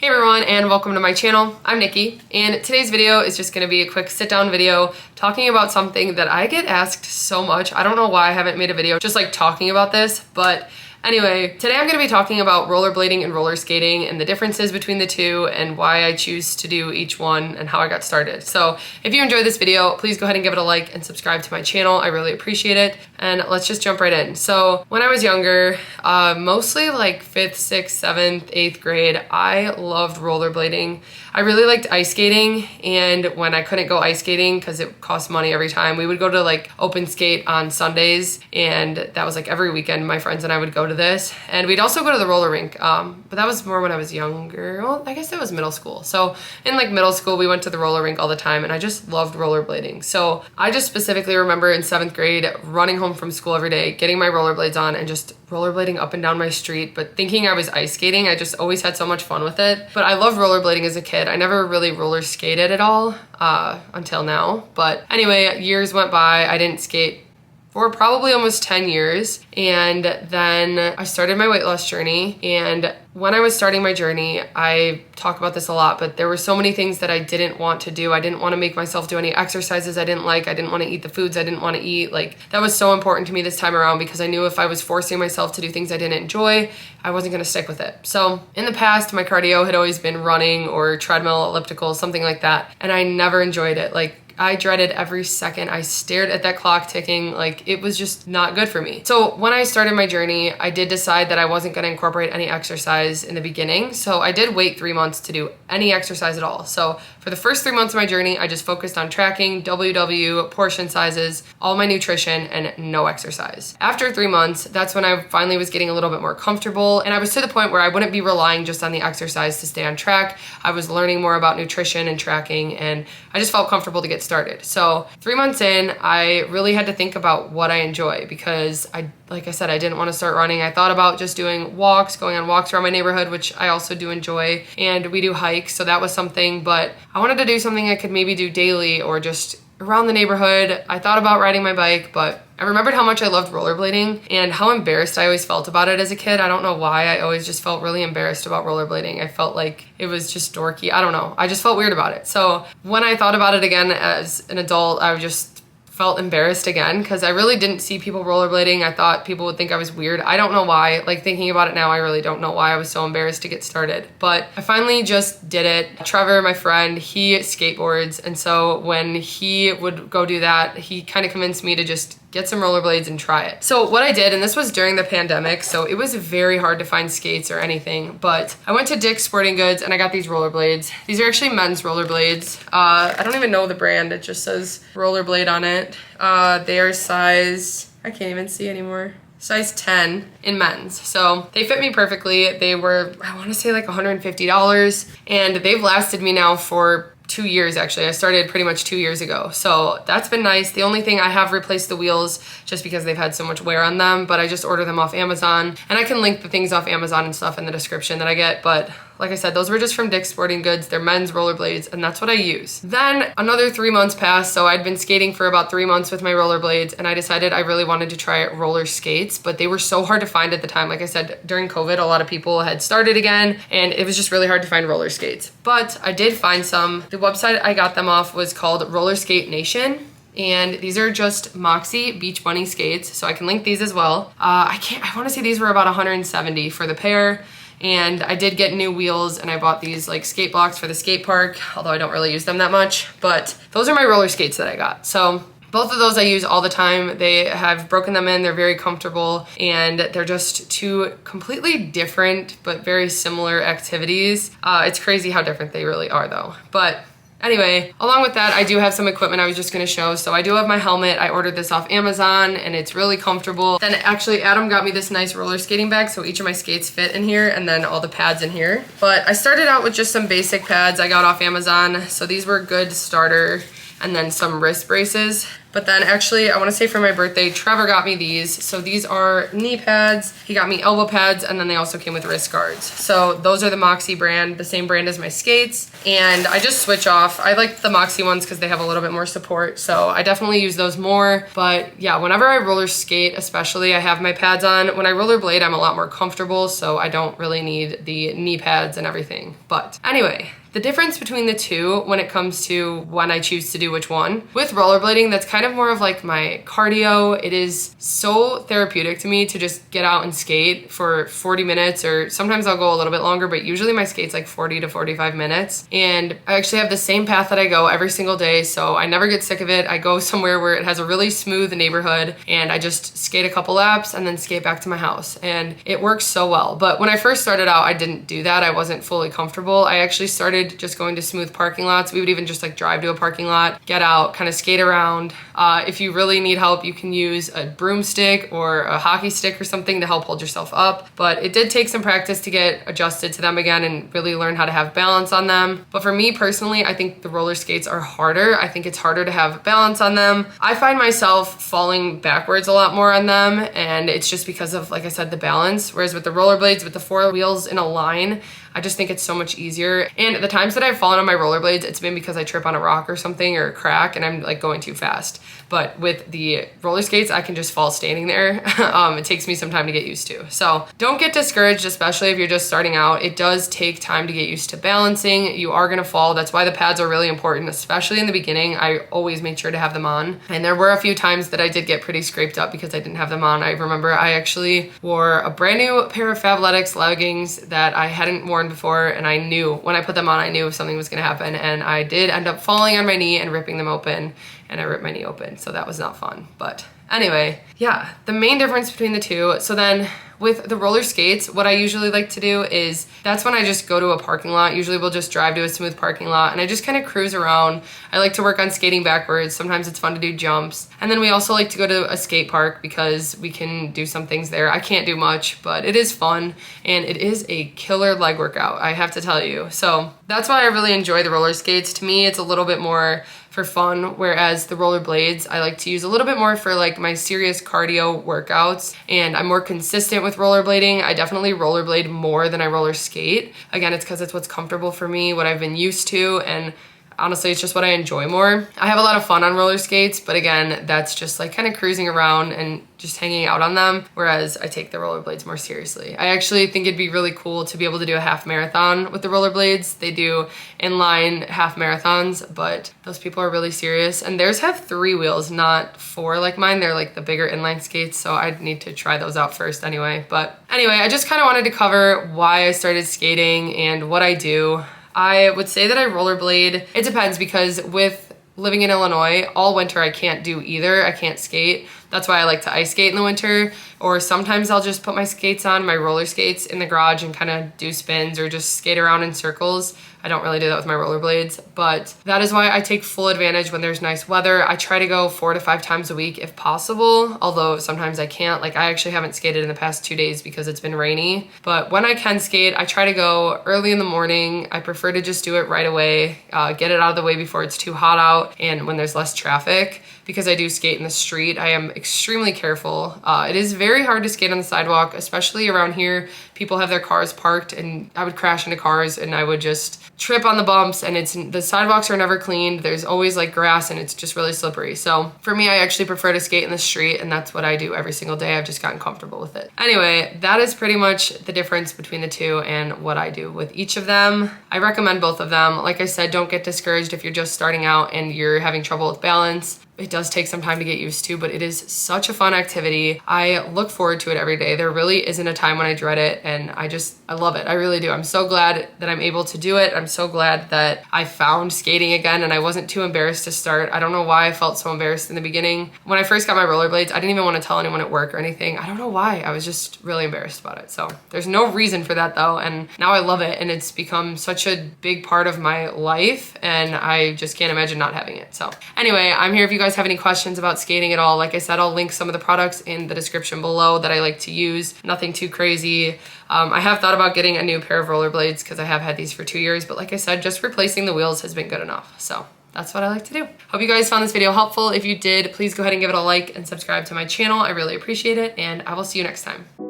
Hey everyone, and welcome to my channel. I'm Nikki, and today's video is just going to be a quick sit-down video talking about something that I get asked so much. I don't know why I haven't made a video just like talking about this, but anyway, today I'm going to be talking about rollerblading and roller skating and the differences between the two and why I choose to do each one and how I got started. So if you enjoyed this video, please go ahead and give it a like and subscribe to my channel. I really appreciate it. And let's just jump right in. So when I was younger, mostly like 5th, 6th, 7th, 8th grade, I loved rollerblading. I really liked ice skating, and when I couldn't go ice skating because it cost money every time, we would go to like open skate on Sundays, and that was like every weekend my friends and I would go to this. And we'd also go to the roller rink, but that was more when I was younger. Well, I guess that was middle school. So in like middle school, we went to the roller rink all the time, and I just loved rollerblading. So I just specifically remember in 7th grade running home from school every day, getting my rollerblades on and just rollerblading up and down my street, but thinking I was ice skating. I just always had so much fun with it. But I loved rollerblading as a kid. I never really roller skated at all until now. But anyway, years went by. I didn't skate for probably almost 10 years. And then I started my weight loss journey. And when I was starting my journey, I talk about this a lot, but there were so many things that I didn't want to do. I didn't want to make myself do any exercises I didn't like. I didn't want to eat the foods I didn't want to eat. Like, that was so important to me this time around because I knew if I was forcing myself to do things I didn't enjoy, I wasn't going to stick with it. So in the past, my cardio had always been running or treadmill, elliptical, something like that. And I never enjoyed it. Like, I dreaded every second. I stared at that clock ticking. Like, it was just not good for me. So when I started my journey, I did decide that I wasn't going to incorporate any exercise in the beginning. So I did wait 3 months to do any exercise at all. So for the first 3 months of my journey, I just focused on tracking, WW, portion sizes, all my nutrition, and no exercise. After 3 months, that's when I finally was getting a little bit more comfortable. And I was to the point where I wouldn't be relying just on the exercise to stay on track. I was learning more about nutrition and tracking, and I just felt comfortable to get started. So 3 months in, I really had to think about what I enjoy because like I said, I didn't want to start running. I thought about just doing walks, going on walks around my neighborhood, which I also do enjoy, and we do hikes, so that was something, but I wanted to do something I could maybe do daily or just around the neighborhood. I thought about riding my bike, but I remembered how much I loved rollerblading and how embarrassed I always felt about it as a kid. I don't know why. I always just felt really embarrassed about rollerblading. I felt like it was just dorky. I don't know. I just felt weird about it. So when I thought about it again as an adult, I just felt embarrassed again because I really didn't see people rollerblading. I thought people would think I was weird. I don't know why. Like, thinking about it now, I really don't know why I was so embarrassed to get started. But I finally just did it. Trevor, my friend, he skateboards, and so when he would go do that, he kind of convinced me to just get some rollerblades and try it. So what I did, and this was during the pandemic, so it was very hard to find skates or anything, but I went to Dick's Sporting Goods and I got these rollerblades. These are actually men's rollerblades. I don't even know the brand. It just says rollerblade on it. They are size, I can't even see anymore, size 10 in men's. So they fit me perfectly. They were, I want to say like $150, and they've lasted me now for 2 years actually. I started pretty much 2 years ago. So that's been nice. The only thing, I have replaced the wheels just because they've had so much wear on them, but I just order them off Amazon, and I can link the things off Amazon and stuff in the description that I get. But like I said, those were just from Dick's Sporting Goods. They're men's rollerblades, and that's what I use. Then another 3 months passed, so I'd been skating for about 3 months with my rollerblades, and I decided I really wanted to try roller skates, but they were so hard to find at the time. Like I said, during COVID, a lot of people had started again, and it was just really hard to find roller skates. But I did find some. The website I got them off was called Roller Skate Nation. And these are just Moxie Beach Bunny skates, so I can link these as well. I want to say these were about $170 for the pair. And I did get new wheels, and I bought these like skate blocks for the skate park, although I don't really use them that much. But those are my roller skates that I got. So both of those I use all the time. They have broken them in. They're very comfortable, and they're just two completely different but very similar activities. It's crazy how different they really are though. But anyway, along with that, I do have some equipment I was just gonna show. So I do have my helmet. I ordered this off Amazon, and it's really comfortable. Then actually Adam got me this nice roller skating bag, so each of my skates fit in here, and then all the pads in here. But I started out with just some basic pads I got off Amazon. So these were a good starter, and then some wrist braces. But then actually, I want to say for my birthday, Trevor got me these. So these are knee pads. He got me elbow pads, and then they also came with wrist guards. So those are the Moxie brand, the same brand as my skates. And I just switch off. I like the Moxie ones because they have a little bit more support. So I definitely use those more. But yeah, whenever I roller skate, especially, I have my pads on. When I rollerblade, I'm a lot more comfortable, so I don't really need the knee pads and everything. But anyway, the difference between the two when it comes to when I choose to do which one. With rollerblading, that's kind of more of like my cardio. It is so therapeutic to me to just get out and skate for 40 minutes, or sometimes I'll go a little bit longer, but usually my skate's like 40 to 45 minutes. And I actually have the same path that I go every single day, so I never get sick of it. I go somewhere where it has a really smooth neighborhood, and I just skate a couple laps and then skate back to my house. And it works so well. But when I first started out, I didn't do that. I wasn't fully comfortable. I actually started just going to smooth parking lots. We would even just like drive to a parking lot, get out, kind of skate around. If you really need help, you can use a broomstick or a hockey stick or something to help hold yourself up. But it did take some practice to get adjusted to them again and really learn how to have balance on them. But for me personally, I think the roller skates are harder. I think it's harder to have balance on them. I find myself falling backwards a lot more on them, and it's just because of, like I said, the balance. Whereas with the rollerblades, with the four wheels in a line, I just think it's so much easier. And the times that I've fallen on my rollerblades, it's been because I trip on a rock or something or a crack and I'm like going too fast. But with the roller skates, I can just fall standing there. It takes me some time to get used to. So don't get discouraged, especially if you're just starting out. It does take time to get used to balancing. You are gonna fall. That's why the pads are really important, especially in the beginning. I always make sure to have them on. And there were a few times that I did get pretty scraped up because I didn't have them on. I remember I actually wore a brand new pair of Fabletics leggings that I hadn't worn before, and I knew when I put them on, I knew something was gonna happen, and I did end up falling on my knee and ripping them open, and I ripped my knee open, so that was not fun. But anyway, yeah, the main difference between the two. So then with the roller skates, what I usually like to do is, that's when I just go to a parking lot. Usually we'll just drive to a smooth parking lot and I just kind of cruise around. I like to work on skating backwards. Sometimes it's fun to do jumps. And then we also like to go to a skate park because we can do some things there. I can't do much, but it is fun and it is a killer leg workout, I have to tell you. So that's why I really enjoy the roller skates. To me, it's a little bit more for fun, whereas the rollerblades I like to use a little bit more for like my serious cardio workouts, and I'm more consistent with rollerblading. I definitely rollerblade more than I roller skate. Again, it's because it's what's comfortable for me, what I've been used to, and honestly, it's just what I enjoy more. I have a lot of fun on roller skates, but again, that's just like kind of cruising around and just hanging out on them, whereas I take the rollerblades more seriously. I actually think it'd be really cool to be able to do a half marathon with the rollerblades. They do inline half marathons, but those people are really serious. And theirs have 3 wheels, not 4 like mine. They're like the bigger inline skates, so I'd need to try those out first anyway. But anyway, I just kind of wanted to cover why I started skating and what I do. I would say that I rollerblade. It depends, because with living in Illinois, all winter I can't do either. I can't skate. That's why I like to ice skate in the winter, or sometimes I'll just put my skates on, my roller skates, in the garage and kind of do spins or just skate around in circles. I don't really do that with my rollerblades, but that is why I take full advantage when there's nice weather. I try to go 4 to 5 times a week if possible, although sometimes I can't. Like, I actually haven't skated in the past 2 days because it's been rainy, but when I can skate, I try to go early in the morning. I prefer to just do it right away, get it out of the way before it's too hot out and when there's less traffic. Because I do skate in the street, I am extremely careful. It is very hard to skate on the sidewalk, especially around here. People have their cars parked and I would crash into cars and I would just trip on the bumps, and the sidewalks are never cleaned. There's always like grass and it's just really slippery. So for me, I actually prefer to skate in the street, and that's what I do every single day. I've just gotten comfortable with it. Anyway, that is pretty much the difference between the two and what I do with each of them. I recommend both of them. Like I said, don't get discouraged if you're just starting out and you're having trouble with balance. It does take some time to get used to, but it is such a fun activity. I look forward to it every day. There really isn't a time when I dread it, and I love it. I really do. I'm so glad that I'm able to do it. I'm so glad that I found skating again and I wasn't too embarrassed to start. I don't know why I felt so embarrassed in the beginning. When I first got my rollerblades, I didn't even want to tell anyone at work or anything. I don't know why. I was just really embarrassed about it. So there's no reason for that though, and now I love it, and it's become such a big part of my life, and I just can't imagine not having it. So anyway, I'm here if you guys have any questions about skating at all. Like I said, I'll link some of the products in the description below that I like to use. Nothing too crazy. I have thought about getting a new pair of rollerblades because I have had these for 2 years, but like I said, just replacing the wheels has been good enough. So that's what I like to do. Hope you guys found this video helpful. If you did, please go ahead and give it a like and subscribe to my channel. I really appreciate it, and I will see you next time.